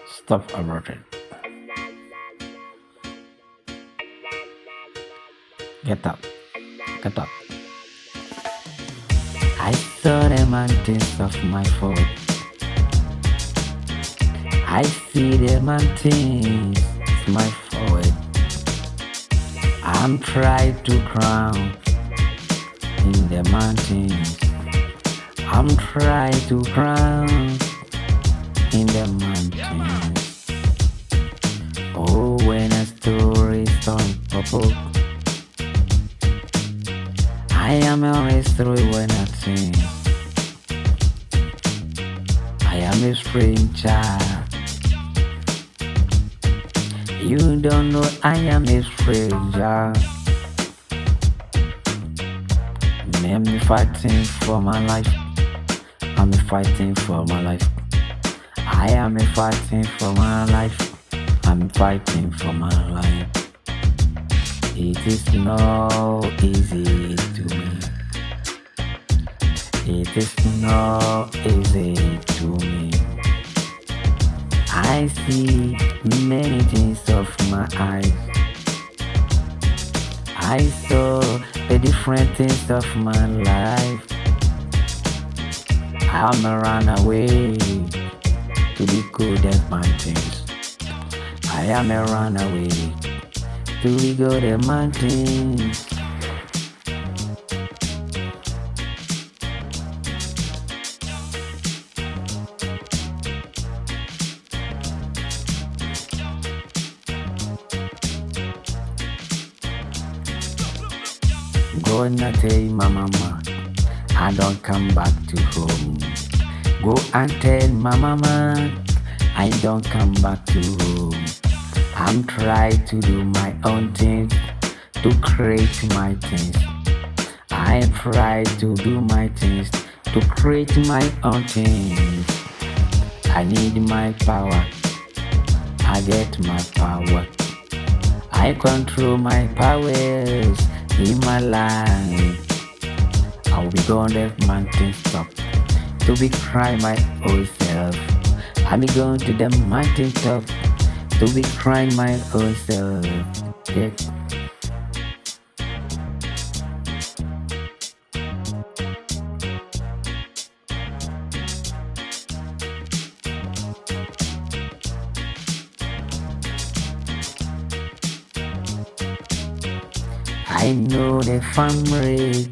Stop about it. Get up. Get up. I saw the mountains of my foot. I see the mountains of my foot. I'm trying to crown in the mountains. I'm trying to crown in the mountains. Oh, when a story starts purple, I am always through when I sing. I am a stranger. You don't know I am a stranger. I'm fighting for my life. I'm fighting for my life. I am fighting for my life. I'm fighting for my life. It is not easy to me. It is not easy to me. I see many things of my eyes. I saw the different things of my life. I'm a runaway to be good at mountains. I am a runaway to be good at mountains. Go and tell my mama I don't come back to home. Go and tell my mama I don't come back to home. I'm trying to do my own things, to create my things. I try to do my things, to create my own things. I need my power. I get my power. I control my powers in my life. I'll be going to the mountain top to be cry my own self. I'll be going to the mountain top to be crying my own self. Yeah. I know the family